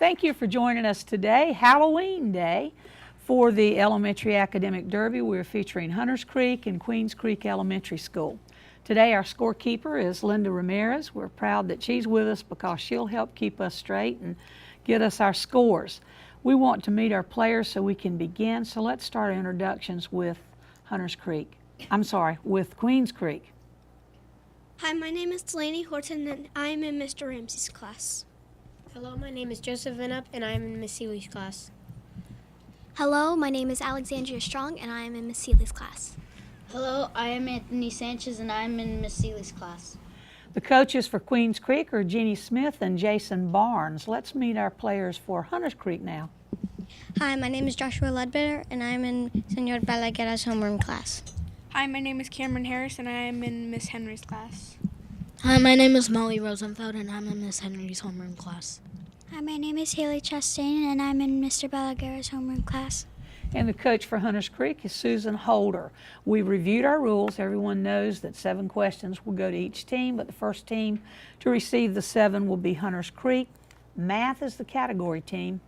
Thank you for joining us today, Halloween Day, for the Elementary Academic Derby. We're featuring Hunters Creek and Queens Creek Elementary School. Today our scorekeeper is Linda Ramirez. We're proud that she's with us because she'll help keep us straight and get us our scores. We want to meet our players so we can begin, so let's start our introductions with with Queens Creek. Hi, my name is Delaney Horton and I am in Mr. Ramsey's class. Hello, my name is Joseph Vinup and I am in Miss Seeley's class. Hello, my name is Alexandria Strong and I am in Miss Seeley's class. Hello, I am Anthony Sanchez and I am in Miss Seeley's class. The coaches for Queens Creek are Jeannie Smith and Jason Barnes. Let's meet our players for Hunters Creek now. Hi, my name is Joshua Ledbetter and I am in Senor Balaguerra's homeroom class. Hi, my name is Cameron Harris and I am in Miss Henry's class. Hi, my name is Molly Rosenfeld and I'm in Miss Henry's homeroom class. Hi, my name is Haley Chastain and I'm in Mr. Balaguerra's homeroom class. And the coach for Hunters Creek is Susan Holder. We reviewed our rules. Everyone knows that 7 questions will go to each team, but the first team to receive the 7 will be Hunters Creek. Math is the category team.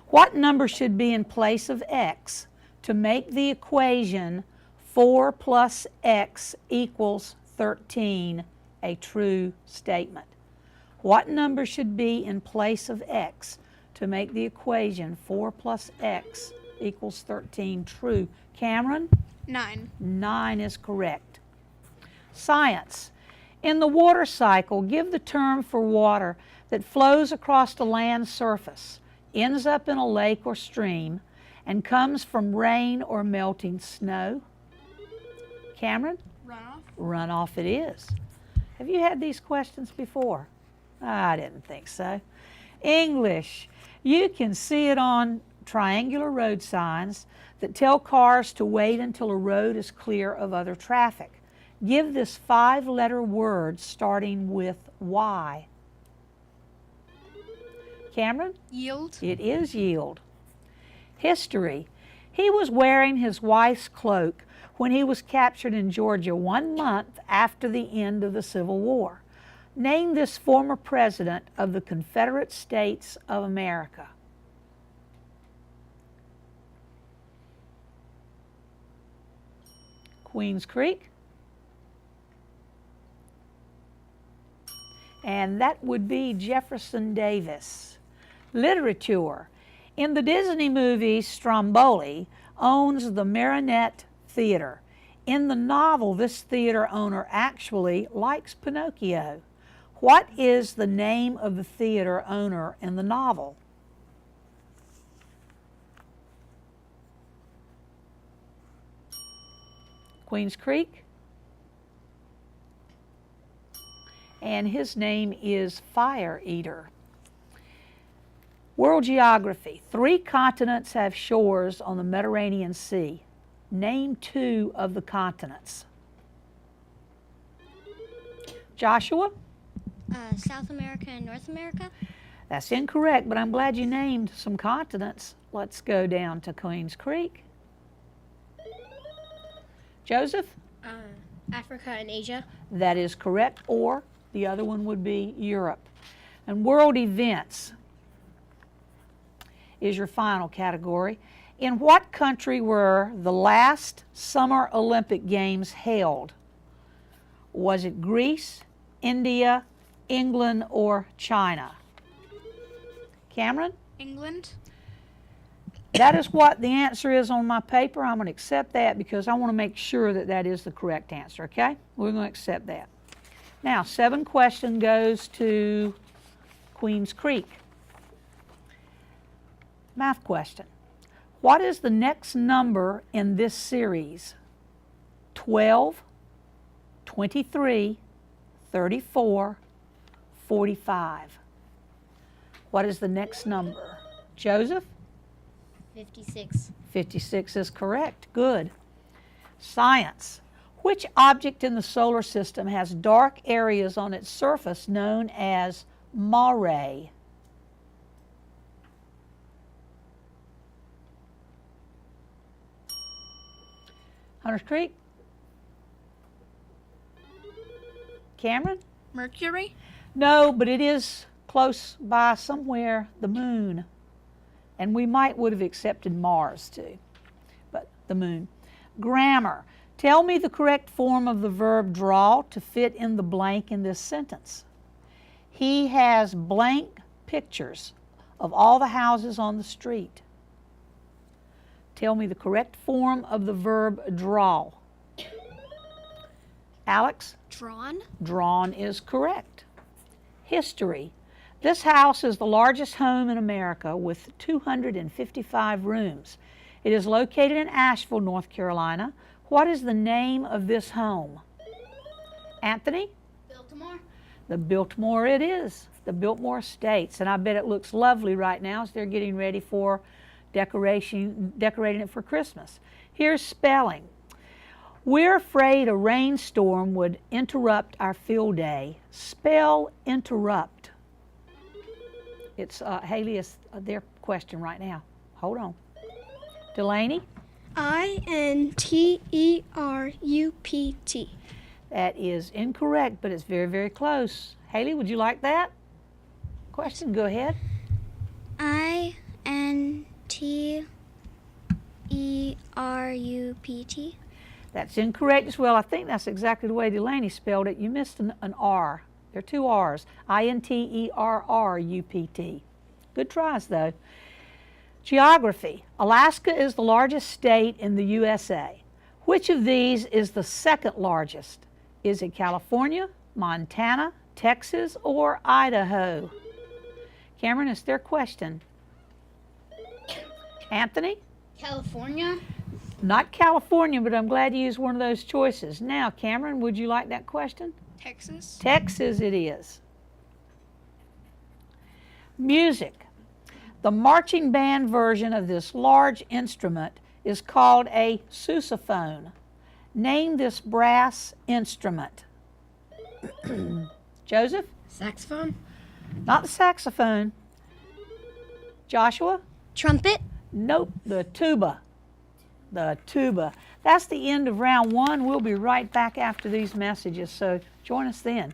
What number should be in place of x to make the equation 4 plus x equals 13 a true statement? What number should be in place of x to make the equation 4 plus x equals 13 true? Cameron? 9. 9 is correct. Science. In the water cycle, give the term for water that flows across the land surface, ends up in a lake or stream, and comes from rain or melting snow. Cameron? Runoff. Runoff it is. Have you had these questions before? I didn't think so. English. You can see it on triangular road signs that tell cars to wait until a road is clear of other traffic. Give this 5-letter word starting with Y. Cameron? Yield. It is yield. History. He was wearing his wife's cloak when he was captured in Georgia 1 month after the end of the Civil War. Name this former president of the Confederate States of America. Queens Creek. And that would be Jefferson Davis. Literature. In the Disney movie, Stromboli owns the Marionette Theater. In the novel, this theater owner actually likes Pinocchio. What is the name of the theater owner in the novel? Queens Creek. And his name is Fire Eater. World geography. 3 continents have shores on the Mediterranean Sea. Name 2 of the continents. Joshua? South America and North America. That's incorrect, but I'm glad you named some continents. Let's go down to Queens Creek. Joseph? Africa and Asia. That is correct, or the other one would be Europe. And world events is your final category. In what country were the last Summer Olympic Games held? Was it Greece, India, England, or China? Cameron? England. That is what the answer is on my paper. I'm going to accept that because I want to make sure that that is the correct answer, okay? We're going to accept that. Now, 7 question goes to Queens Creek. Math question. What is the next number in this series? 12, 23, 34, 45. What is the next number? Joseph? 56. 56 is correct. Good. Science. Which object in the solar system has dark areas on its surface known as mare? Hunters Creek? Cameron? Mercury. No, but it is close by somewhere the moon. And we would have accepted Mars too, but the moon. Grammar. Tell me the correct form of the verb draw to fit in the blank in this sentence. He has blank pictures of all the houses on the street. Tell me the correct form of the verb draw. Alex? Drawn. Drawn is correct. History. This house is the largest home in America with 255 rooms. It is located in Asheville, North Carolina. What is the name of this home? Anthony? Biltmore. The Biltmore it is, the Biltmore Estates. And I bet it looks lovely right now as they're getting ready for decorating it for Christmas. Here's spelling. We're afraid a rainstorm would interrupt our field day. Spell interrupt. It's Haley is their question right now. Hold on. Delaney? INTERUPT. That is incorrect, but it's very, very close. Haley, would you like that question? Go ahead. INTERUPT. That's incorrect as well. I think that's exactly the way Delaney spelled it. You missed an R. There are two R's. INTERRUPT. Good tries, though. Geography. Alaska is the largest state in the USA. Which of these is the second largest? Is it California, Montana, Texas, or Idaho? Cameron, it's their question. Anthony? California. Not California, but I'm glad you used one of those choices. Now, Cameron, would you like that question? Texas. Texas it is. Music. The marching band version of this large instrument is called a sousaphone. Name this brass instrument. Joseph? Saxophone? Not the saxophone. Joshua? Trumpet. Nope, the tuba. The tuba. That's the end of round one. We'll be right back after these messages, so join us then.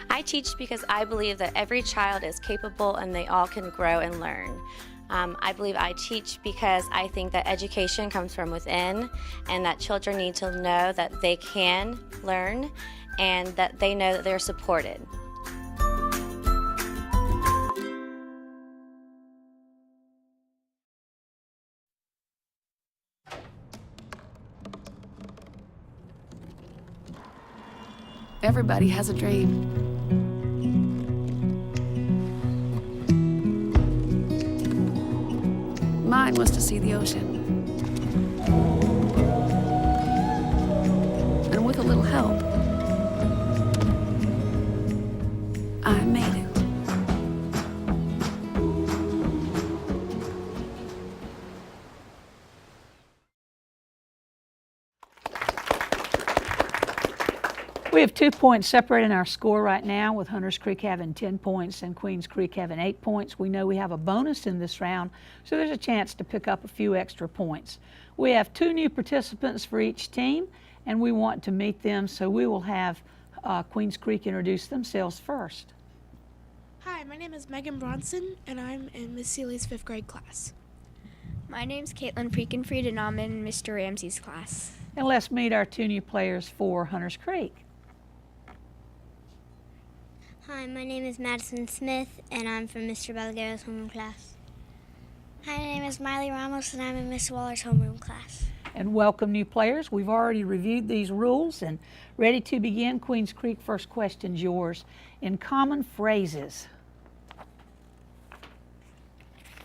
I teach because I believe that every child is capable and they all can grow and learn. I believe I teach because I think that education comes from within and that children need to know that they can learn and that they know that they're supported. Everybody has a dream. Mine was to see the ocean. And with a little help, I made it. We have 2 points separating our score right now, with Hunters Creek having 10 points and Queens Creek having 8 points. We know we have a bonus in this round, so there's a chance to pick up a few extra points. We have 2 new participants for each team, and we want to meet them, so we will have Queens Creek introduce themselves first. Hi, my name is Megan Bronson, and I'm in Miss Seeley's 5th grade class. My name's Caitlin Prekenfried, and I'm in Mr. Ramsey's class. And let's meet our 2 new players for Hunters Creek. Hi, my name is Madison Smith, and I'm from Mr. Balaguero's homeroom class. Hi, my name is Miley Ramos, and I'm in Miss Waller's homeroom class. And welcome new players. We've already reviewed these rules and ready to begin. Queens Creek, first question's yours. In common phrases.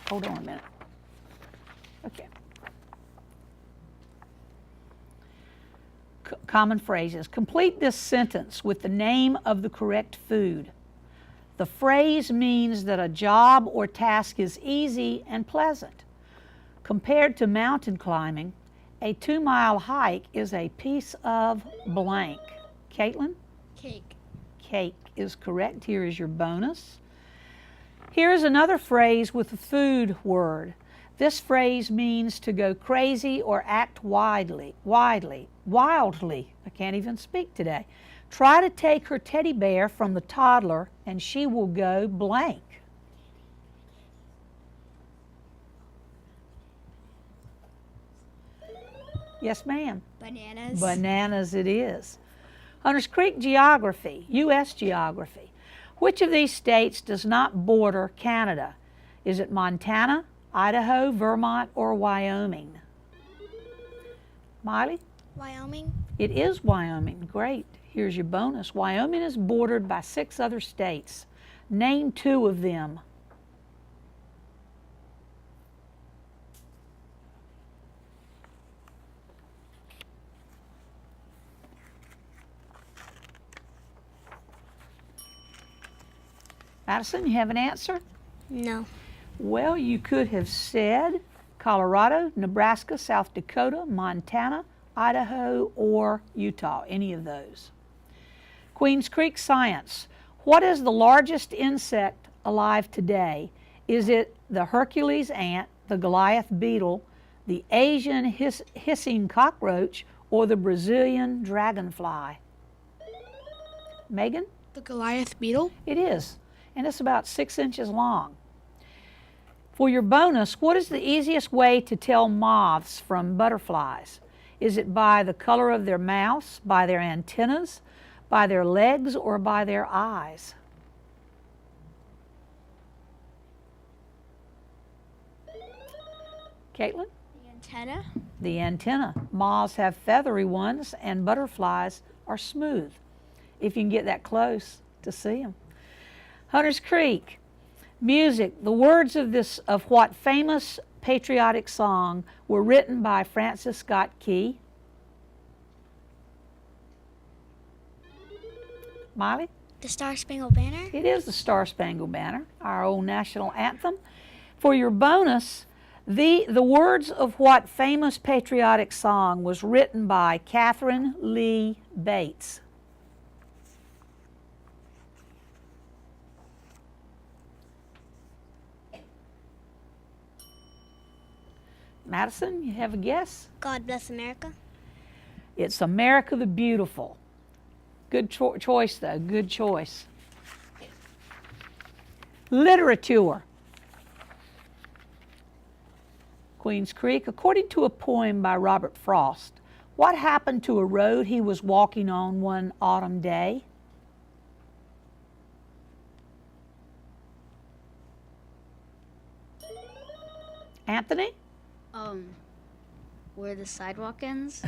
Hold on a minute. Okay. Common phrases. Complete this sentence with the name of the correct food. The phrase means that a job or task is easy and pleasant. Compared to mountain climbing, a 2-mile hike is a piece of blank. Caitlin? Cake. Cake is correct. Here is your bonus. Here's another phrase with a food word. This phrase means to go crazy or act wildly. I can't even speak today. Try to take her teddy bear from the toddler and she will go blank. Yes, ma'am. Bananas. Bananas it is. Hunters Creek geography, U.S. geography. Which of these states does not border Canada? Is it Montana, Idaho, Vermont, or Wyoming? Miley? Wyoming. It is Wyoming. Great. Here's your bonus. Wyoming is bordered by 6 other states. Name 2 of them. Madison, you have an answer? No. Well, you could have said Colorado, Nebraska, South Dakota, Montana, Idaho, or Utah, any of those. Queens Creek science. What is the largest insect alive today? Is it the Hercules ant, the Goliath beetle, the Asian hissing cockroach, or the Brazilian dragonfly? Megan? The Goliath beetle. It is, and it's about 6 inches long. For your bonus, what is the easiest way to tell moths from butterflies? Is it by the color of their mouths, by their antennas, by their legs, or by their eyes? Caitlin? The antenna. The antenna. Moths have feathery ones and butterflies are smooth, if you can get that close to see them. Hunters Creek. Music. The words of what famous patriotic song were written by Francis Scott Key? Miley? The Star Spangled Banner. It is the Star Spangled Banner, our old national anthem. For your bonus, the words of what famous patriotic song was written by Catherine Lee Bates? Madison, you have a guess? God Bless America. It's America the Beautiful. Good choice, though. Good choice. Literature. Queens Creek. According to a poem by Robert Frost, what happened to a road he was walking on one autumn day? Anthony? Where the sidewalk ends?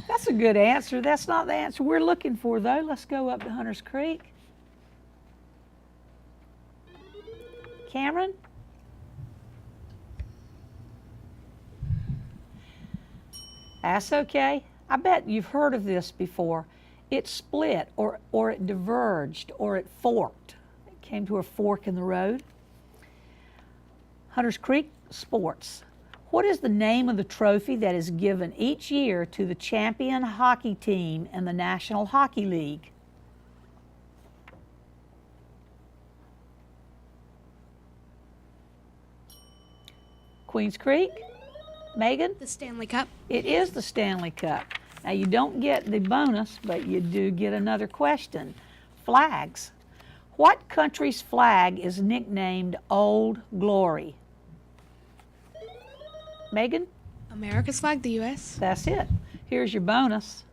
That's a good answer. That's not the answer we're looking for, though. Let's go up to Hunters Creek. Cameron? That's okay. I bet you've heard of this before. It split, or it diverged, or it forked. It came to a fork in the road. Hunters Creek sports. What is the name of the trophy that is given each year to the champion hockey team in the National Hockey League? Queens Creek? Megan? The Stanley Cup. It is the Stanley Cup. Now you don't get the bonus, but you do get another question. Flags. What country's flag is nicknamed Old Glory? Megan? America's flag, the U.S. That's it. Here's your bonus.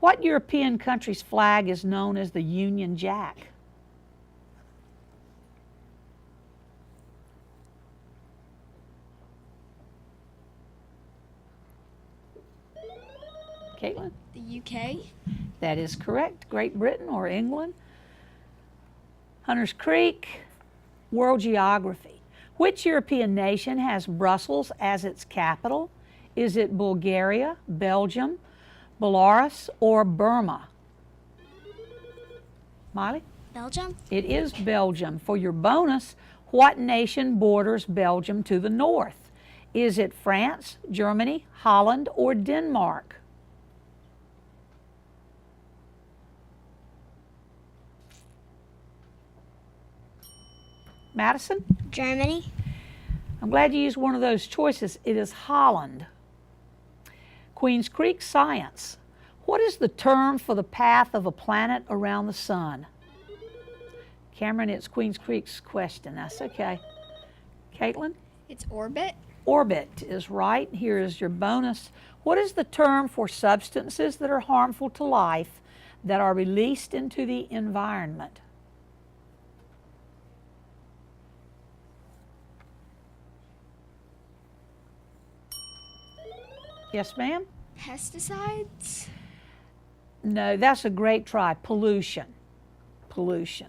What European country's flag is known as the Union Jack? Caitlin? The UK. That is correct. Great Britain or England. Hunters Creek, world geography. Which European nation has Brussels as its capital? Is it Bulgaria, Belgium, Belarus, or Burma? Miley? Belgium. It is Belgium. For your bonus, what nation borders Belgium to the north? Is it France, Germany, Holland, or Denmark? Madison? Germany. I'm glad you used one of those choices. It is Holland. Queens Creek, science. What is the term for the path of a planet around the sun? Cameron, it's Queens Creek's question. That's okay. Caitlin? It's orbit. Orbit is right. Here is your bonus. What is the term for substances that are harmful to life that are released into the environment? Yes, ma'am? Pesticides. No, that's a great try. Pollution. Pollution.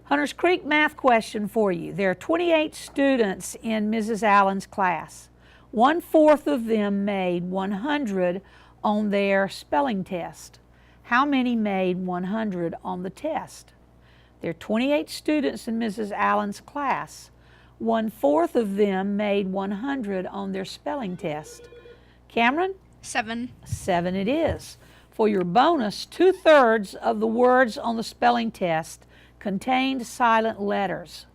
Hunters Creek math question for you. There are 28 students in Mrs. Allen's class. 1/4 of them made 100 on their spelling test. How many made 100 on the test? There are 28 students in Mrs. Allen's class. 1/4 of them made 100 on their spelling test. Cameron? 7. 7 it is. For your bonus, 2/3 of the words on the spelling test contained silent letters.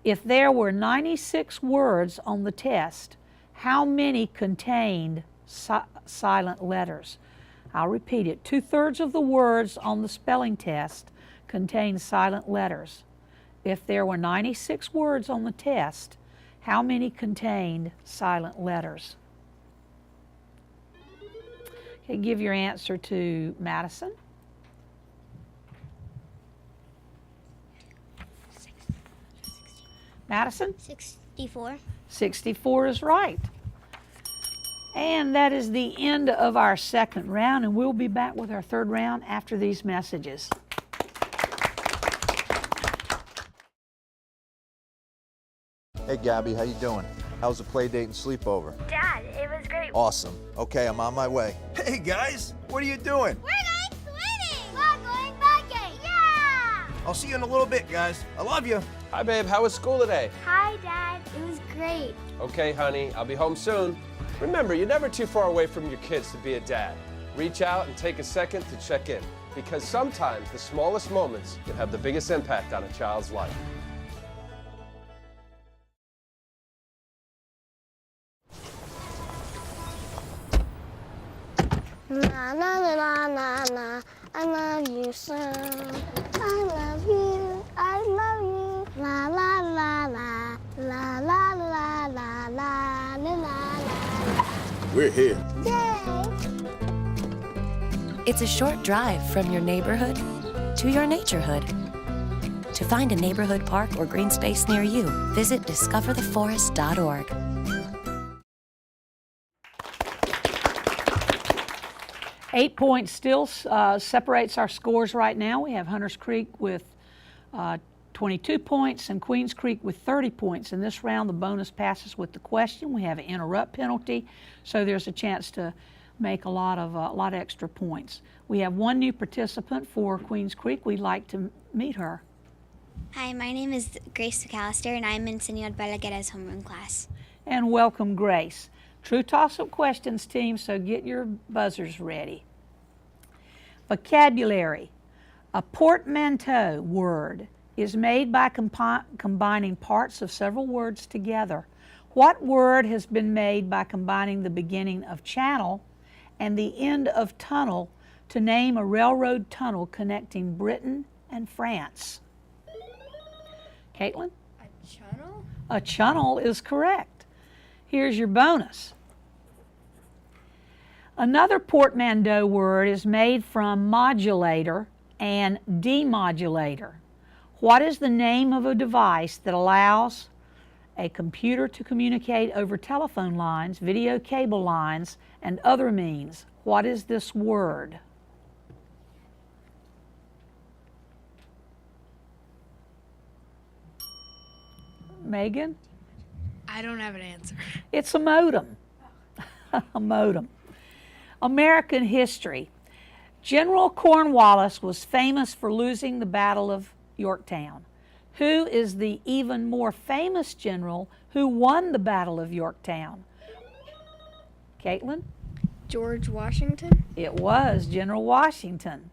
If there were 96 words on the test, how many contained silent letters? I'll repeat it. 2/3 of the words on the spelling test contained silent letters. If there were 96 words on the test, how many contained silent letters? Okay, give your answer to Madison. Madison? 64. 64 is right. And that is the end of our second round, and we'll be back with our third round after these messages. Hey Gabby, how you doing? How's the play date and sleepover? Dad, it was great. Awesome. Okay, I'm on my way. Hey guys, what are you doing? We're going swimming. We're going biking. Yeah. I'll see you in a little bit, guys. I love you. Hi, babe. How was school today? Hi, Dad. It was great. Okay, honey. I'll be home soon. Remember, you're never too far away from your kids to be a dad. Reach out and take a second to check in, because sometimes the smallest moments can have the biggest impact on a child's life. Na na na na na na, I love you so. I love you, I love you. La la la la, la la la la la la la. We're here. Yay! It's a short drive from your neighborhood to your naturehood. To find a neighborhood park or green space near you, visit discovertheforest.org. 8 points still separates our scores right now. We have Hunters Creek with 22 points and Queens Creek with 30 points. In this round, the bonus passes with the question. We have an interrupt penalty, so there's a chance to make a lot of extra points. We have one new participant for Queens Creek. We'd like to meet her. Hi, my name is Grace McAllister, and I'm in Senor Balaguer's homeroom class. And welcome, Grace. True toss-up questions, team, so get your buzzers ready. Vocabulary. A portmanteau word is made by combining parts of several words together. What word has been made by combining the beginning of channel and the end of tunnel to name a railroad tunnel connecting Britain and France? Caitlin? A channel? A channel is correct. Here's your bonus. Another portmanteau word is made from modulator and demodulator. What is the name of a device that allows a computer to communicate over telephone lines, video cable lines, and other means? What is this word? Megan? I don't have an answer. It's a modem. A modem. American history. General Cornwallis was famous for losing the Battle of Yorktown. Who is the even more famous general who won the Battle of Yorktown? Caitlin? George Washington. It was General Washington.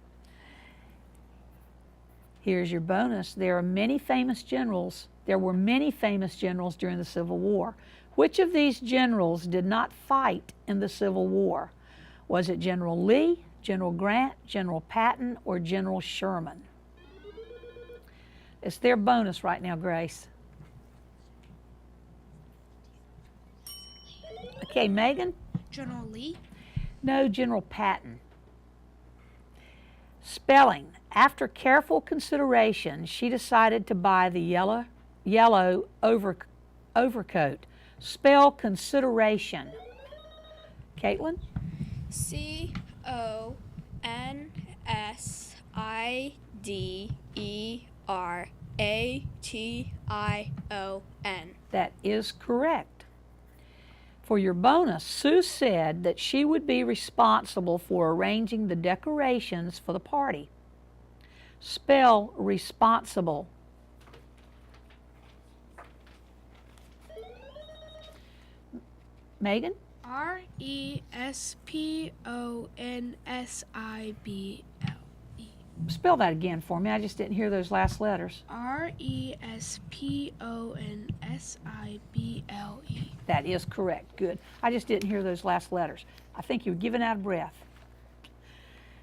Here's your bonus. There were many famous generals during the Civil War. Which of these generals did not fight in the Civil War? Was it General Lee, General Grant, General Patton, or General Sherman? It's their bonus right now, Grace. Okay, Megan? General Lee. No, General Patton. Spelling. After careful consideration, she decided to buy the yellow overcoat. Spell consideration. Caitlin? CONSIDERATION. That is correct. For your bonus, Sue said that she would be responsible for arranging the decorations for the party. Spell responsible. Megan? RESPONSIBLE. Spell that again for me. I just didn't hear those last letters. RESPONSIBLE. That is correct. Good. I just didn't hear those last letters. I think you were giving out of breath.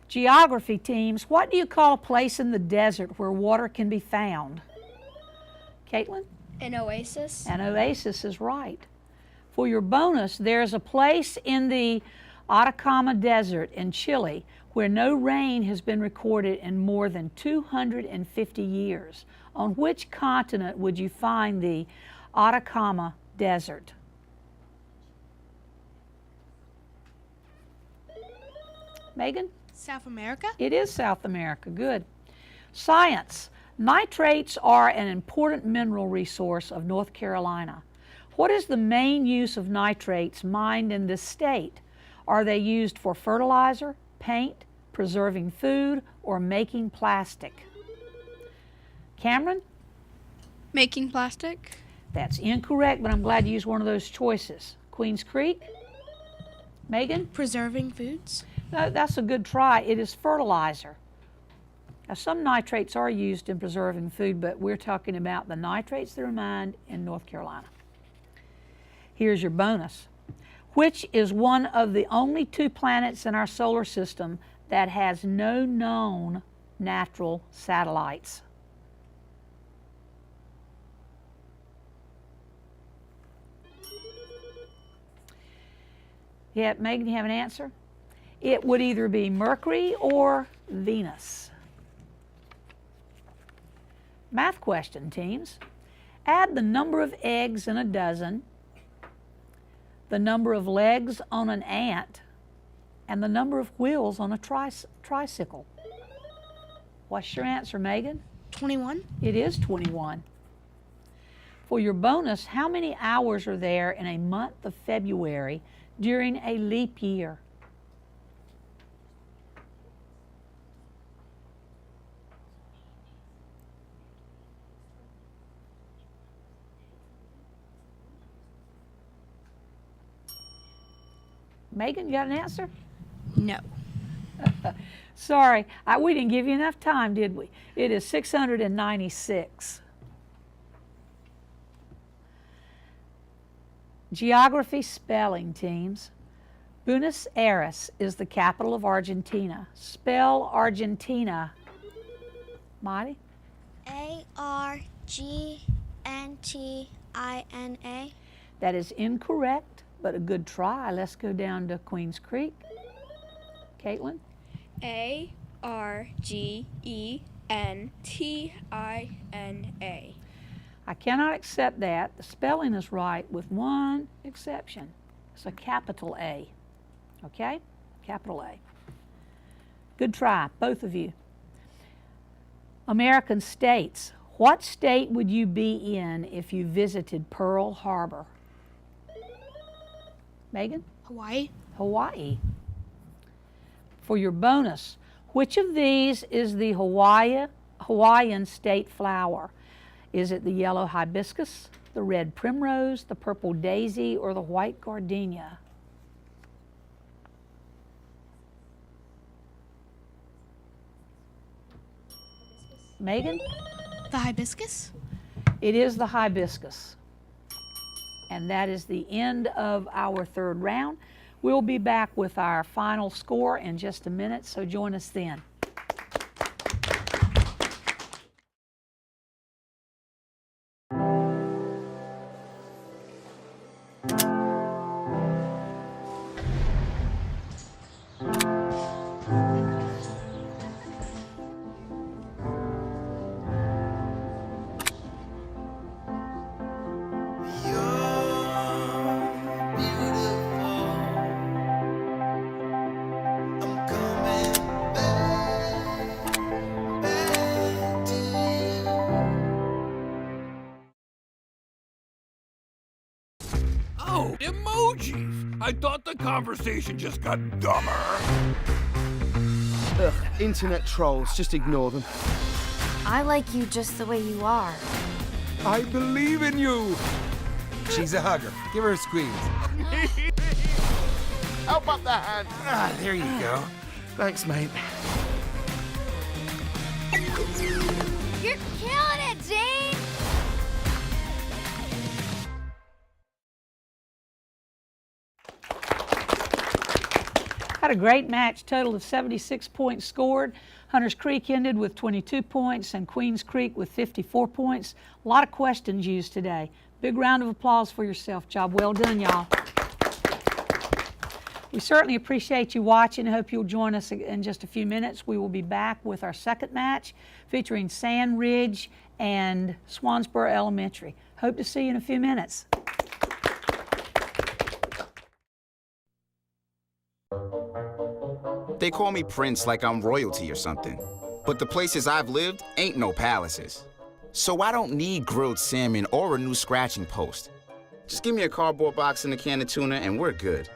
Geography teams, what do you call a place in the desert where water can be found? Caitlin? An oasis. An oasis is right. For your bonus, there's a place in the Atacama Desert in Chile where no rain has been recorded in more than 250 years. On which continent would you find the Atacama Desert? Megan? South America. It is South America. Good. Science. Nitrates are an important mineral resource of North Carolina. What is the main use of nitrates mined in this state? Are they used for fertilizer, paint, preserving food, or making plastic? Cameron? Making plastic. That's incorrect, but I'm glad you used one of those choices. Queens Creek? Megan? Preserving foods. No, that's a good try. It is fertilizer. Now, some nitrates are used in preserving food, but we're talking about the nitrates that are mined in North Carolina. Here's your bonus. Which is one of the only two planets in our solar system that has no known natural satellites? Yeah, Megan, you have an answer? It would either be Mercury or Venus. Math question, teams. Add the number of eggs in a dozen, the number of legs on an ant, and the number of wheels on a tricycle. What's your answer, Megan? 21. It is 21. For your bonus, how many hours are there in a month of February during a leap year? Megan, you got an answer? No. Sorry, we didn't give you enough time, did we? It is 696. Geography spelling, teams. Buenos Aires is the capital of Argentina. Spell Argentina. Mighty? ARGNTINA. That is incorrect, but a good try. Let's go down to Queens Creek. Caitlin? ARGENTINA. I cannot accept that. The spelling is right with one exception. It's a capital A. Okay? Capital A. Good try, both of you. American states. What state would you be in if you visited Pearl Harbor? Megan? Hawaii. Hawaii. For your bonus, which of these is the Hawaiian state flower? Is it the yellow hibiscus, the red primrose, the purple daisy, or the white gardenia? Megan? The hibiscus? It is the hibiscus. And that is the end of our third round. We'll be back with our final score in just a minute, so join us then. Oh, emojis! I thought the conversation just got dumber. Ugh, internet trolls, just ignore them. I like you just the way you are. I believe in you! She's a hugger. Give her a squeeze. Help up the hand! Ah, there you go. Thanks, mate. You're killing it, Jane! Had a great match, total of 76 points scored. Hunters Creek ended with 22 points and Queens Creek with 54 points. A lot of questions used today. Big round of applause for yourself. Job well done, y'all. We certainly appreciate you watching. I hope you'll join us in just a few minutes. We will be back with our second match featuring Sand Ridge and Swansboro Elementary. Hope to see you in a few minutes. They call me Prince like I'm royalty or something. But the places I've lived ain't no palaces. So I don't need grilled salmon or a new scratching post. Just give me a cardboard box and a can of tuna and we're good.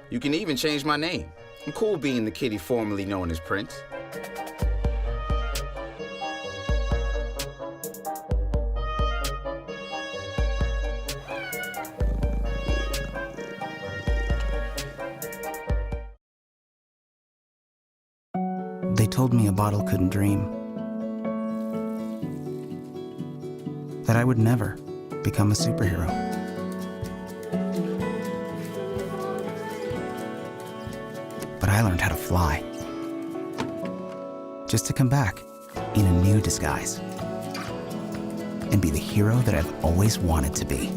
You can even change my name. I'm cool being the kitty formerly known as Prince. They told me a bottle couldn't dream. That I would never become a superhero. But I learned how to fly. Just to come back in a new disguise. And be the hero that I've always wanted to be.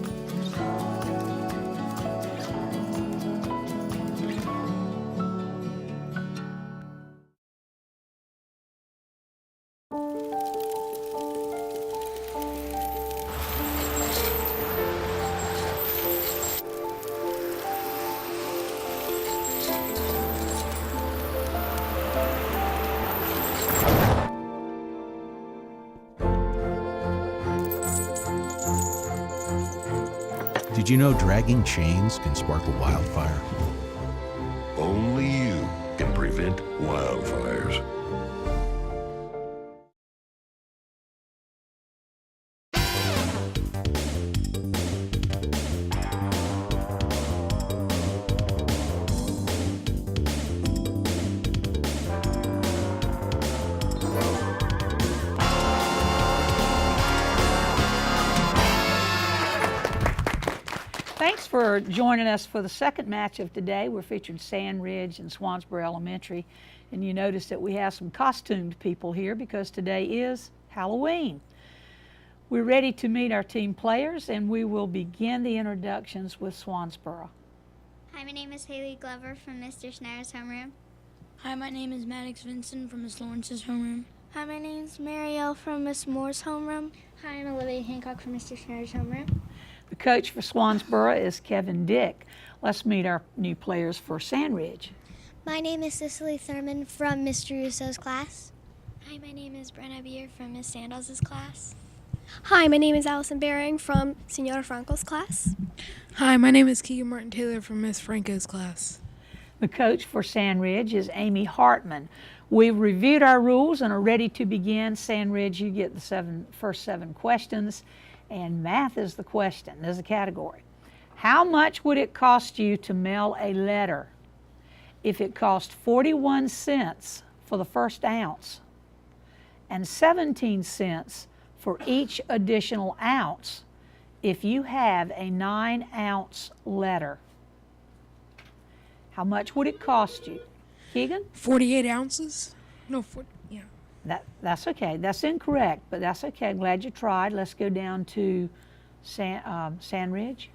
Did you know dragging chains can spark a wildfire? Only you can prevent wildfires. Thanks for joining us for the second match of today. We're featuring Sand Ridge and Swansboro Elementary. And you notice that we have some costumed people here because today is Halloween. We're ready to meet our team players and we will begin the introductions with Swansboro. Hi, my name is Haley Glover from Mr. Schneider's homeroom. Hi, my name is Maddox Vincent from Miss Lawrence's homeroom. Hi, my name's Marielle from Miss Moore's homeroom. Hi, I'm Olivia Hancock from Mr. Schneider's homeroom. The coach for Swansboro is Kevin Dick. Let's meet our new players for Sand Ridge. My name is Cicely Thurman from Mr. Russo's class. Hi, my name is Brenna Beer from Miss Sandals' class. Hi, my name is Allison Baring from Senora Franco's class. Hi, my name is Keegan Martin Taylor from Miss Franco's class. The coach for Sand Ridge is Amy Hartman. We've reviewed our rules and are ready to begin. Sand Ridge, you get the first seven questions, and math is the question, there's a category. How much would it cost you to mail a letter if it cost 41 cents for the first ounce and 17 cents for each additional ounce if you have a 9-ounce letter. How much would it cost you? Keegan? 48 ounces? No, 40, yeah. That's okay. That's incorrect, but that's okay. I'm glad you tried. Let's go down to Sandridge.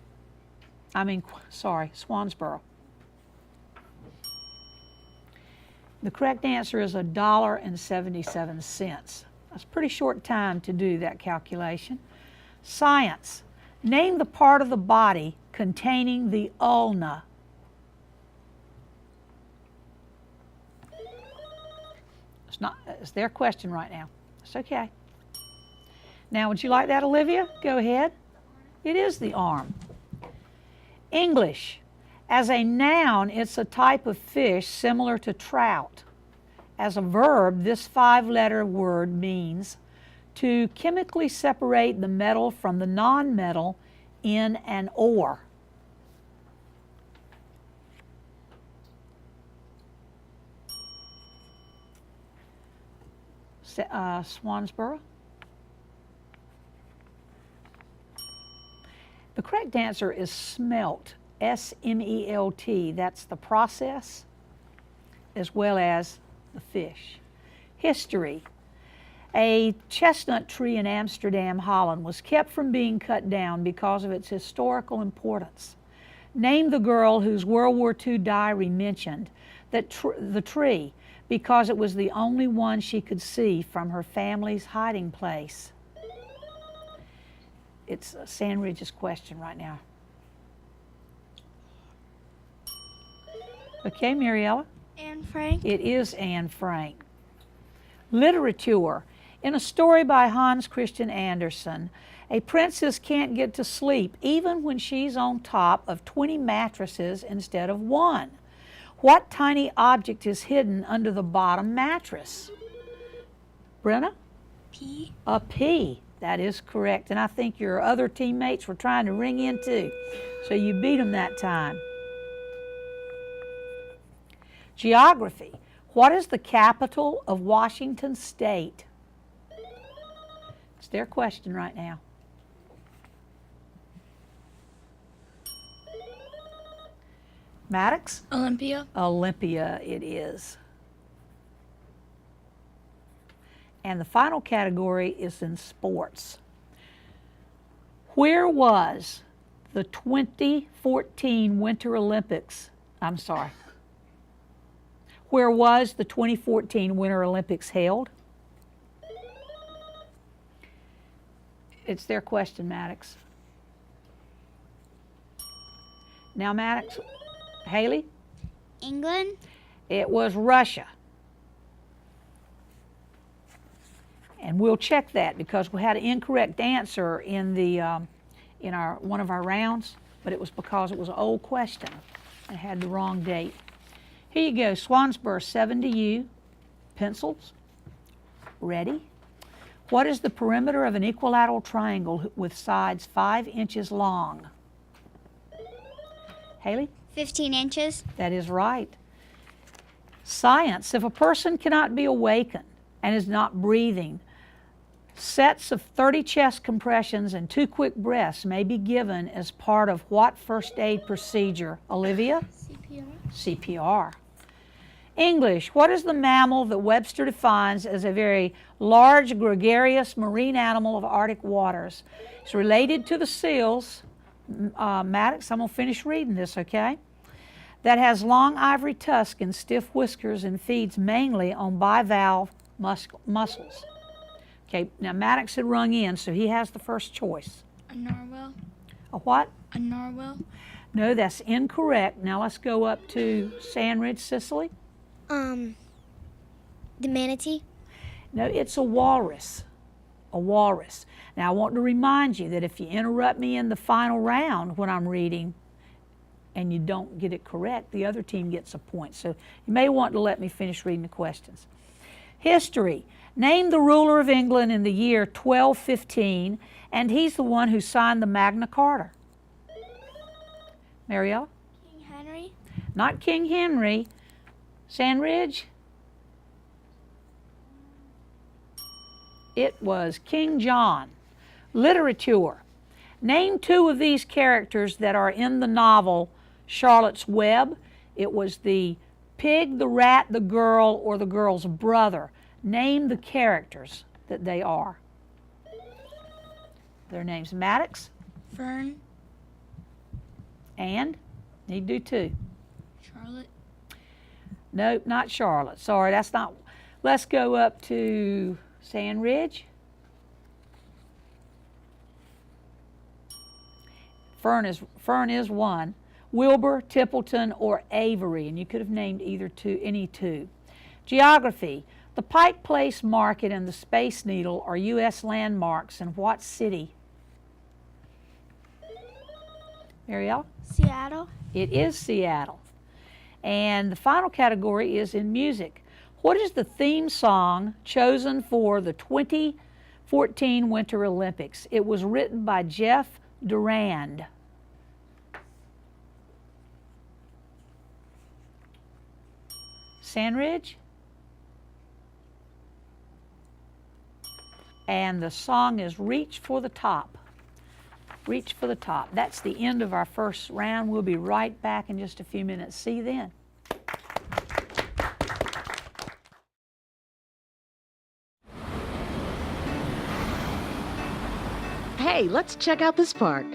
Swansboro. The correct answer is $1.77. That's a pretty short time to do that calculation. Science. Name the part of the body containing the ulna. It's their question right now. It's okay. Now, would you like that, Olivia? Go ahead. It is the arm. English. As a noun, it's a type of fish similar to trout. As a verb, this 5-letter word means to chemically separate the metal from the non-metal in an ore. Swansboro. The correct answer is smelt, S-M-E-L-T. That's the process as well as the fish. History. A chestnut tree in Amsterdam, Holland was kept from being cut down because of its historical importance. Name the girl whose World War II diary mentioned that the tree because it was the only one she could see from her family's hiding place. It's Sandridge's question right now. Okay, Mariella? Anne Frank. It is Anne Frank. Literature. In a story by Hans Christian Andersen, a princess can't get to sleep even when she's on top of 20 mattresses instead of one. What tiny object is hidden under the bottom mattress? Brenna? P. A pea. That is correct. And I think your other teammates were trying to ring in too. So you beat them that time. Geography. What is the capital of Washington State? It's their question right now. Maddox? Olympia. Olympia it is. And the final category is in sports. Where was the 2014 Winter Olympics? Where was the 2014 Winter Olympics held? It's their question, Maddox. Now, Maddox, Haley? England. It was Russia. And we'll check that because we had an incorrect answer in the one of our rounds, but it was because it was an old question and had the wrong date. Here you go, Swansboro, 7 to you. Pencils. Ready? What is the perimeter of an equilateral triangle with sides 5 inches long? Haley? 15 inches. That is right. Science. If a person cannot be awakened and is not breathing, sets of 30 chest compressions and 2 quick breaths may be given as part of what first aid procedure? Olivia? CPR. CPR. English. What is the mammal that Webster defines as a very large, gregarious marine animal of Arctic waters? It's related to the seals. Maddox, I'm going to finish reading this, okay? That has long ivory tusk and stiff whiskers and feeds mainly on bivalve mussels. Okay, now Maddox had rung in, so he has the first choice. A narwhal. A what? A narwhal. No, that's incorrect. Now let's go up to Sandridge, Cicely. The manatee. No, it's a walrus. A walrus. Now I want to remind you that if you interrupt me in the final round when I'm reading and you don't get it correct, the other team gets a point. So you may want to let me finish reading the questions. History. Name the ruler of England in the year 1215, and he's the one who signed the Magna Carta. Mariella? King Henry. Not King Henry. Sandridge? It was King John. Literature. Name two of these characters that are in the novel Charlotte's Web. It was the pig, the rat, the girl, or the girl's brother. Name the characters that they are. Their names: Maddox. Fern. And? Need to do two. Charlotte. Nope, not Charlotte. Sorry, that's not. Let's go up to Sandridge. Fern is one. Wilbur, Tippleton, or Avery, and you could have named any two. Geography. The Pike Place Market and the Space Needle are U.S. landmarks in what city? Ariel? Seattle. It is Seattle. And the final category is in music. What is the theme song chosen for the 2014 Winter Olympics? It was written by Jeff Durand. Sandridge? And the song is Reach for the Top. Reach for the Top. That's the end of our first round. We'll be right back in just a few minutes. See you then. Hey, let's check out this park.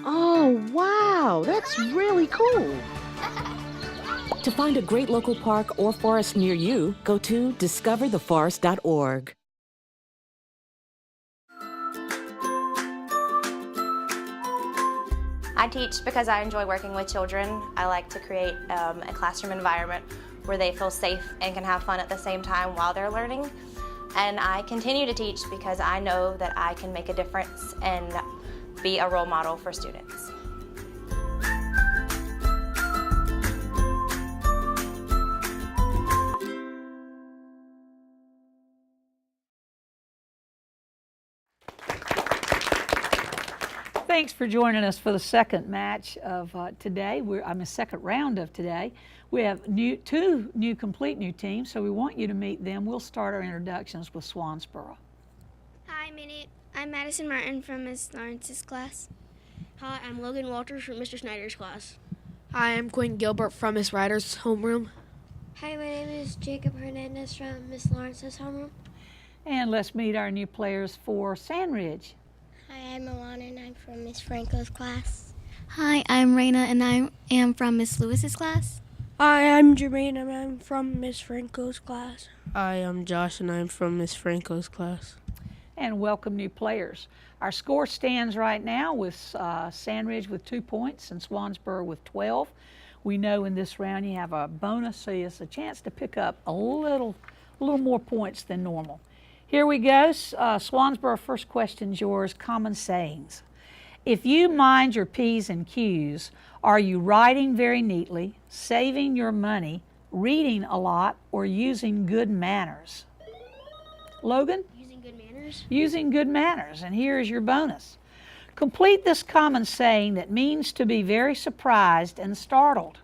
Oh, wow, that's really cool. To find a great local park or forest near you, go to discovertheforest.org. I teach because I enjoy working with children. I like to create a classroom environment where they feel safe and can have fun at the same time while they're learning. And I continue to teach because I know that I can make a difference and be a role model for students. Thanks for joining us for the second match of today. Second round of today. We have two complete new teams, so we want you to meet them. We'll start our introductions with Swansboro. Hi, I'm Madison Martin from Ms. Lawrence's class. Hi, I'm Logan Walters from Mr. Snyder's class. Hi, I'm Quinn Gilbert from Miss Ryder's homeroom. Hi, my name is Jacob Hernandez from Miss Lawrence's homeroom. And let's meet our new players for Sandridge. Hi, I'm Alana and I'm from Miss Franco's class. Hi, I'm Raina and I am from Miss Lewis's class. Hi, I'm Jermaine and I'm from Miss Franco's class. Hi, I'm Josh and I'm from Miss Franco's class. And welcome new players. Our score stands right now with Sandridge with 2 points and Swansboro with 12. We know in this round you have a bonus, so it's a chance to pick up a little more points than normal. Here we go. Swansboro, first question's yours. Common sayings. If you mind your P's and Q's, are you writing very neatly, saving your money, reading a lot, or using good manners? Logan? Using good manners. Using good manners. And here's your bonus. Complete this common saying that means to be very surprised and startled.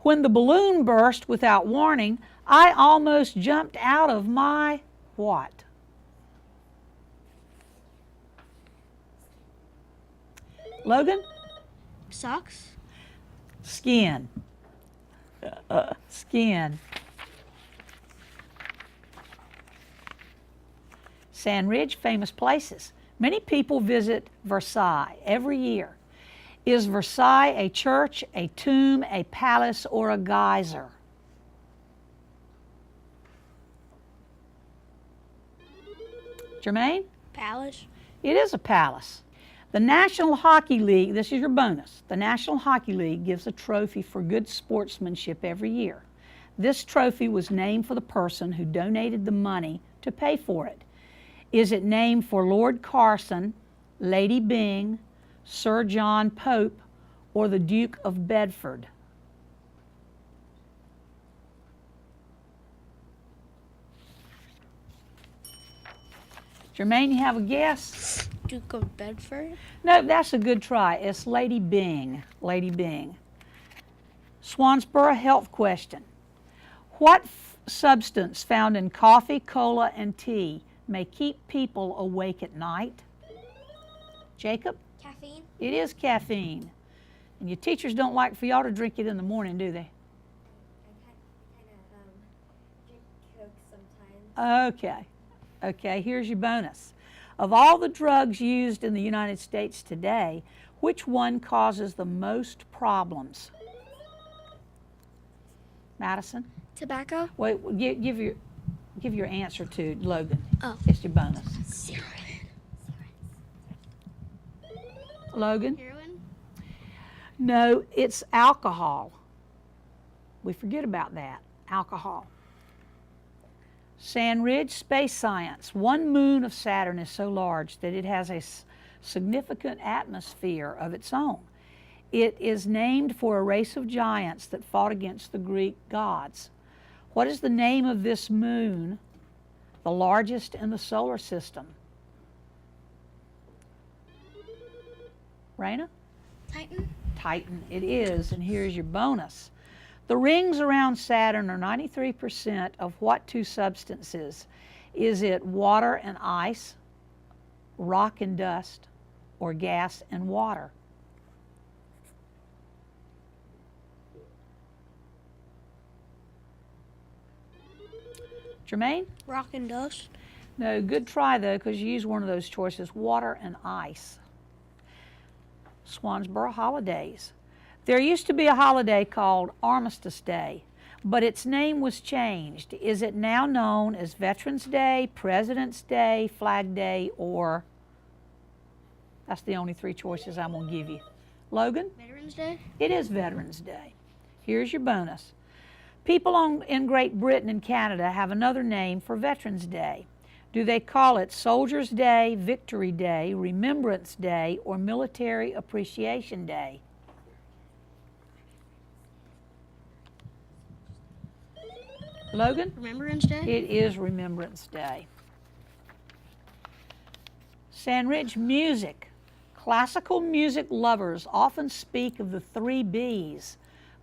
When the balloon burst without warning, I almost jumped out of my what? Logan? Socks. Skin. Skin. Sandridge, famous places. Many people visit Versailles every year. Is Versailles a church, a tomb, a palace, or a geyser? Jermaine? Palace. It is a palace. The National Hockey League, this is your bonus, the National Hockey League gives a trophy for good sportsmanship every year. This trophy was named for the person who donated the money to pay for it. Is it named for Lord Carson, Lady Byng, Sir John Pope, or the Duke of Bedford? Jermaine, you have a guess? Duke of Bedford? No, that's a good try. It's Lady Byng. Lady Byng. Swansboro health question. What substance found in coffee, cola, and tea may keep people awake at night? Jacob? Caffeine. It is caffeine. And your teachers don't like for y'all to drink it in the morning, do they? Drink Coke sometimes. Okay. Okay, here's your bonus. Of all the drugs used in the United States today, which one causes the most problems? Madison? Tobacco? Wait, give your answer to Logan. Oh. It's your bonus. Cigarette. Logan? Heroin? No, it's alcohol. We forget about that. Alcohol. Sandridge, space science. One moon of Saturn is so large that it has a significant atmosphere of its own. It is named for a race of giants that fought against the Greek gods. What is the name of this moon, the largest in the solar system? Raina? Titan. Titan, it is, and here's your bonus. The rings around Saturn are 93% of what two substances? Is it water and ice, rock and dust, or gas and water? Jermaine? Rock and dust. No, good try though, because you used one of those choices, water and ice. Swansboro holidays. There used to be a holiday called Armistice Day, but its name was changed. Is it now known as Veterans Day, President's Day, Flag Day, or... That's the only three choices I'm going to give you. Logan? Veterans Day? It is Veterans Day. Here's your bonus. People in Great Britain and Canada have another name for Veterans Day. Do they call it Soldiers' Day, Victory Day, Remembrance Day, or Military Appreciation Day? Logan? Remembrance Day? It is Remembrance Day. Sandridge music. Classical music lovers often speak of the three B's,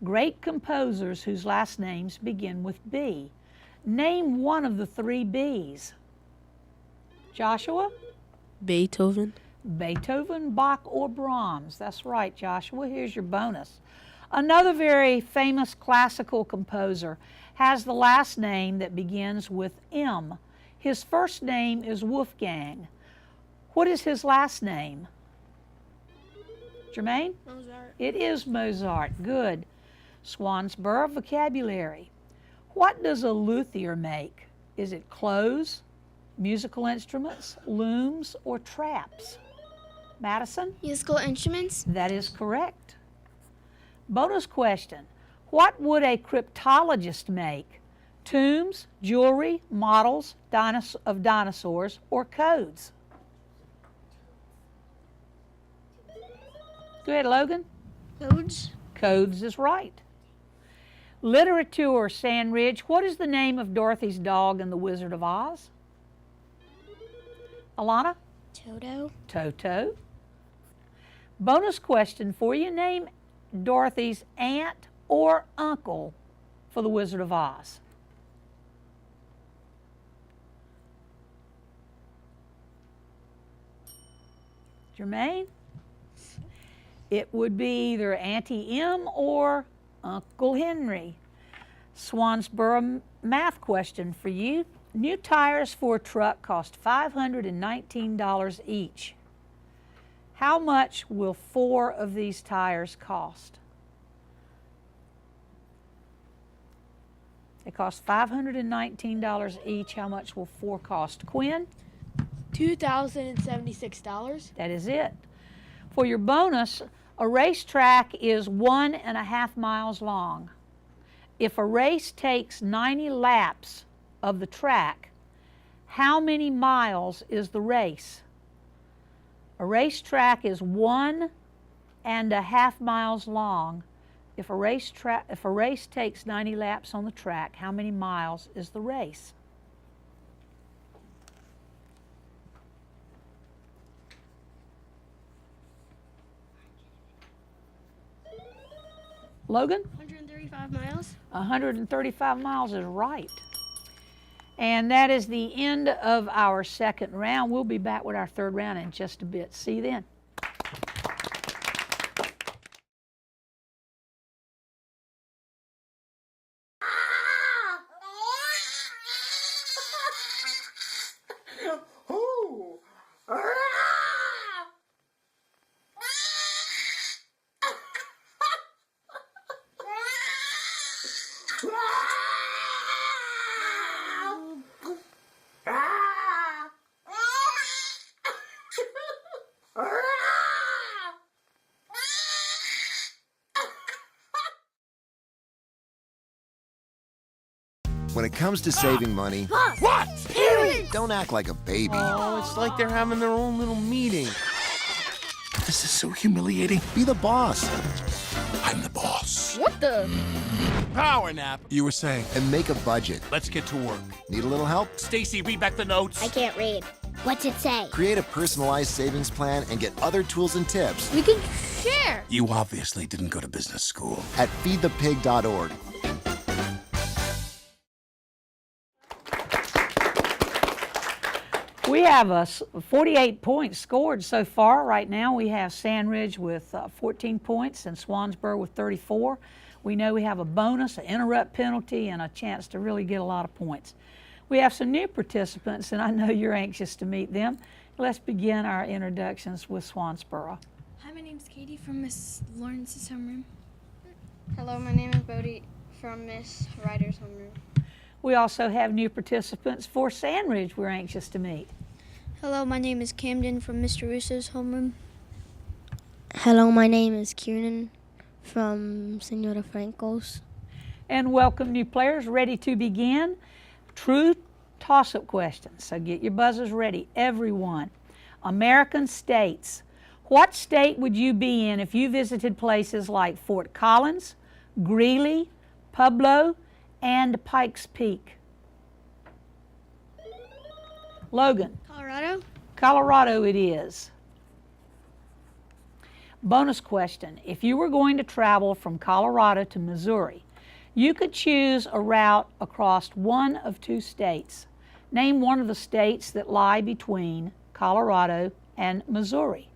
great composers whose last names begin with B. Name one of the three B's. Joshua? Beethoven. Beethoven, Bach, or Brahms. That's right, Joshua. Here's your bonus. Another very famous classical composer has the last name that begins with M. His first name is Wolfgang. What is his last name? Jermaine? Mozart. It is Mozart. Good. Swansboro vocabulary. What does a luthier make? Is it clothes, musical instruments, looms, or traps? Madison? Musical instruments? That is correct. Bonus question. What would a cryptologist make? Tombs, jewelry, models of dinosaurs, or codes? Go ahead, Logan. Codes? Codes is right. Literature, Sandridge. What is the name of Dorothy's dog in The Wizard of Oz? Alana? Toto. Toto. Bonus question for you. Name Dorothy's aunt or uncle for The Wizard of Oz. Jermaine? It would be either Auntie M or Uncle Henry. Swansboro math question for you. New tires for a truck cost $519 each. How much will 4 of these tires cost? They cost $519 each. How much will 4 cost? Quinn? $2,076. That is it. For your bonus, a racetrack is 1.5 miles long. If a race takes 90 laps of the track, how many miles is the race? A racetrack is 1.5 miles long. If a race takes 90 laps on the track, how many miles is the race? Logan? 135 miles. 135 miles is right. And that is the end of our second round. We'll be back with our third round in just a bit. See you then. When it comes to saving money, What? don't act like a baby. Oh, it's like they're having their own little meeting. This is so humiliating. Be the boss. I'm the boss. What the? Power nap. You were saying? And make a budget. Let's get to work. Need a little help? Stacy, read back the notes. I can't read. What's it say? Create a personalized savings plan and get other tools and tips We can share. You obviously didn't go to business school. at feedthepig.org. We have 48 points scored so far. Right now we have Sandridge with 14 points and Swansboro with 34. We know we have a bonus, an interrupt penalty, and a chance to really get a lot of points. We have some new participants, and I know you're anxious to meet them. Let's begin our introductions with Swansboro. Hi, my name's Katie from Miss Lawrence's homeroom. Hello, my name is Bodie from Miss Ryder's homeroom. We also have new participants for Sandridge we're anxious to meet. Hello, my name is Camden from Mr. Russo's homeroom. Hello, my name is Kieran from Senora Franco's. And welcome new players ready to begin. True toss-up questions, so get your buzzers ready, everyone. American states. What state would you be in if you visited places like Fort Collins, Greeley, Pueblo, and Pikes Peak? Logan. Colorado. Colorado it is. Bonus question. If you were going to travel from Colorado to Missouri, you could choose a route across one of two states. Name one of the states that lie between Colorado and Missouri.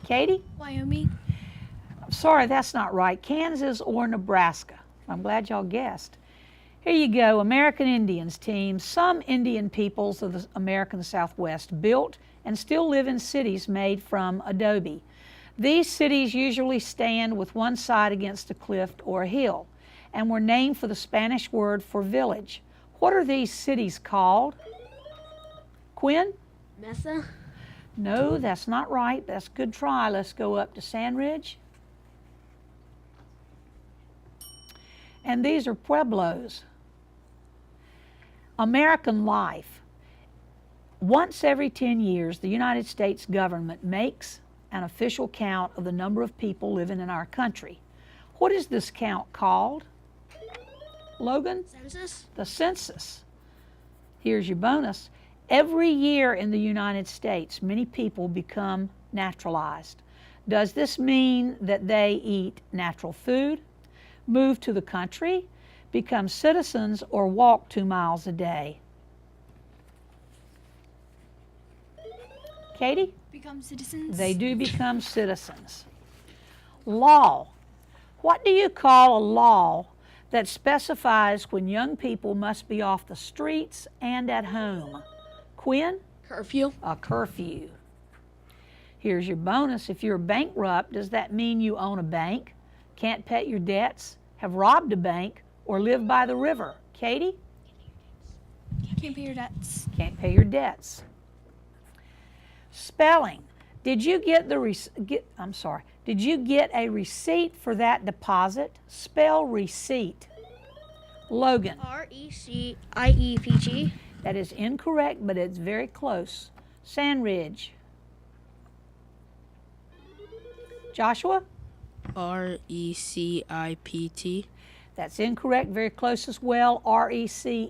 Katie? Wyoming. I'm sorry, that's not right. Kansas or Nebraska. I'm glad y'all guessed. Here you go, American Indians team. Some Indian peoples of the American Southwest built and still live in cities made from adobe. These cities usually stand with one side against a cliff or a hill and were named for the Spanish word for village. What are these cities called? Quinn? Mesa. No, that's not right. That's a good try. Let's go up to Sandridge. And these are pueblos. American life. Once every 10 years, the United States government makes an official count of the number of people living in our country. What is this count called? Logan? Census. The census. Here's your bonus. Every year in the United States, many people become naturalized. Does this mean that they eat natural food, move to the country, become citizens, or walk 2 miles a day? Katie? Become citizens. They do become citizens. Law. What do you call a law that specifies when young people must be off the streets and at home? Quinn? Curfew. A curfew. Here's your bonus. If you're bankrupt, does that mean you own a bank, can't pay your debts, have robbed a bank, or live by the river? Katie? Can't pay your debts. Can't pay your debts. Spelling. Did you get Did you get a receipt for that deposit? Spell receipt. Logan. R-E-C-I-E-P-T. That is incorrect, but it's very close. Sandridge. Joshua? R-E-C-I-P-T. That's incorrect, very close as well. R-E-C-E-I-P-T.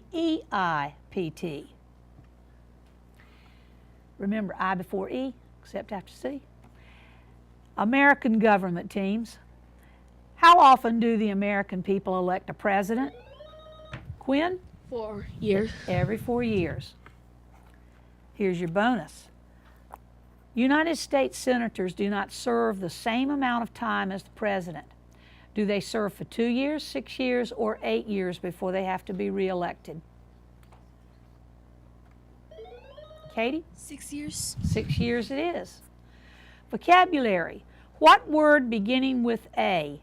Remember, I before E, except after C. American government teams. How often do the American people elect a president? Quinn? 4 years. Every 4 years. Here's your bonus. United States senators do not serve the same amount of time as the president. Do they serve for 2 years, 6 years, or 8 years before they have to be reelected? Katie? 6 years. 6 years it is. Vocabulary. What word beginning with A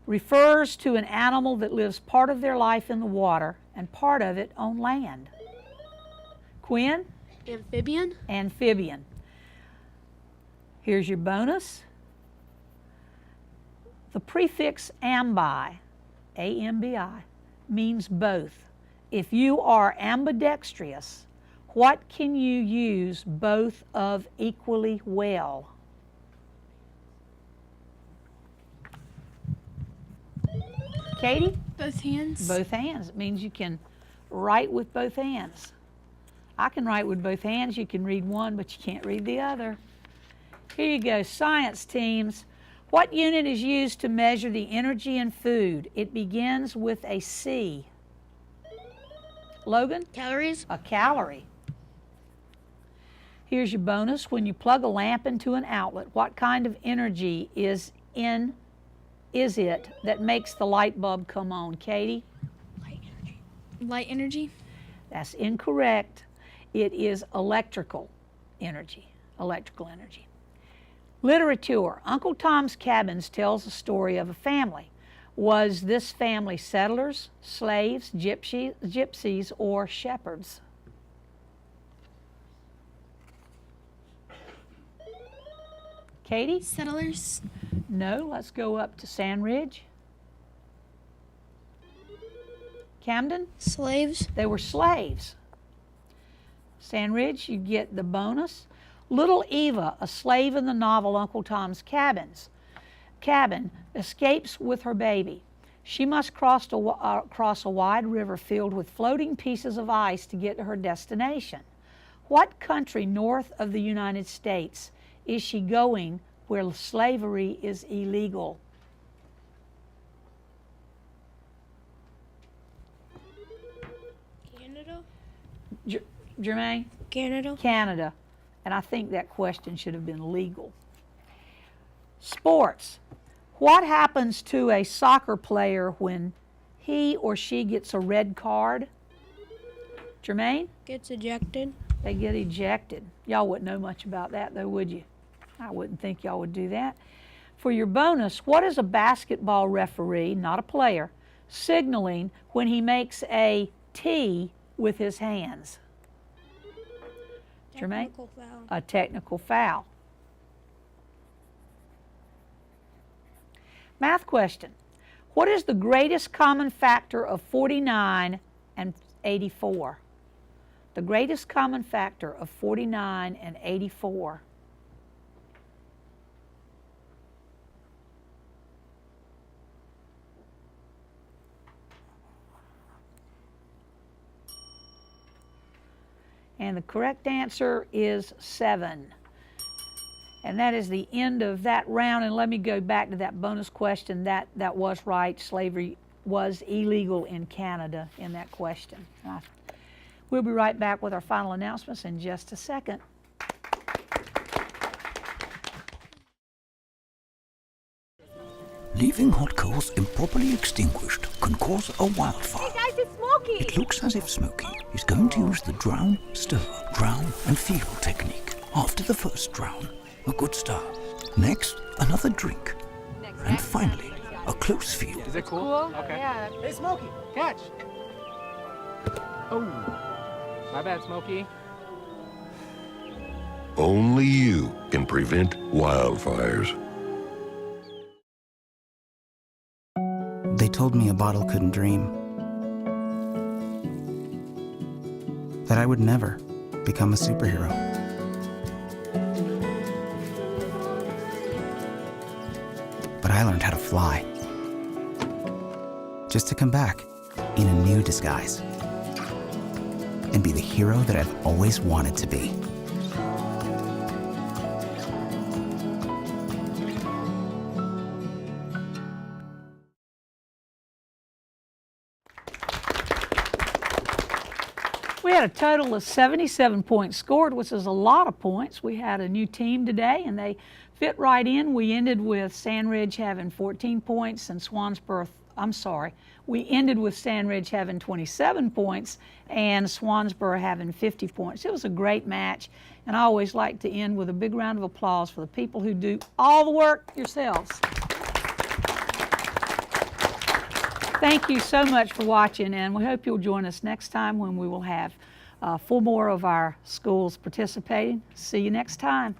refers to an animal that lives part of their life in the water and part of it on land? Quinn? Amphibian. Amphibian. Here's your bonus. The prefix ambi, A-M-B-I, means both. If you are ambidextrous, what can you use both of equally well? Katie? Both hands. Both hands. It means you can write with both hands. I can write with both hands. You can read one, but you can't read the other. Here you go, science teams. What unit is used to measure the energy in food? It begins with a C. Logan? Calories. A calorie. Here's your bonus. When you plug a lamp into an outlet, what kind of energy is it that makes the light bulb come on? Katie? Light energy. Light energy. That's incorrect. It is electrical energy. Electrical energy. Literature. Uncle Tom's Cabins tells the story of a family. Was this family settlers, slaves, gypsies, or shepherds? Katie? Settlers. No, let's go up to Sandridge. Camden? Slaves. They were slaves. Sandridge, you get the bonus. Little Eva, a slave in the novel Uncle Tom's Cabin, escapes with her baby. She must cross a wide river filled with floating pieces of ice to get to her destination. What country north of the United States is she going where slavery is illegal? Canada. Jermaine? Canada. Canada. And I think that question should have been legal. Sports. What happens to a soccer player when he or she gets a red card? Jermaine? Gets ejected. They get ejected. Y'all wouldn't know much about that though, would you? I wouldn't think y'all would do that. For your bonus, what is a basketball referee, not a player, signaling when he makes a T with his hands? Jermaine? Technical foul. A technical foul. Math question. What is the greatest common factor of 49 and 84? The greatest common factor of 49 and 84. And the correct answer is 7. And that is the end of that round. And let me go back to that bonus question. That was right. Slavery was illegal in Canada in that question. We'll be right back with our final announcements in just a second. Leaving hot coals improperly extinguished can cause a wildfire. Hey guys, it's Smokey! It looks as if Smokey is going to use the drown, stir, drown, and feel technique. After the first drown, a good stir. Next, another drink. And finally, a close feel. Is it cool? Okay. Yeah. Hey, Smokey, catch! Oh, my bad, Smokey. Only you can prevent wildfires. They told me a bottle couldn't dream. That I would never become a superhero. But I learned how to fly. Just to come back in a new disguise. And be the hero that I've always wanted to be. We had a total of 77 points scored, which is a lot of points. We had a new team today, and they fit right in. We ended with Sandridge having 14 points and Swansboro, we ended with Sandridge having 27 points and Swansboro having 50 points. It was a great match, and I always like to end with a big round of applause for the people who do all the work yourselves. Thank you so much for watching, and we hope you'll join us next time when we will have 4 more of our schools participating. See you next time.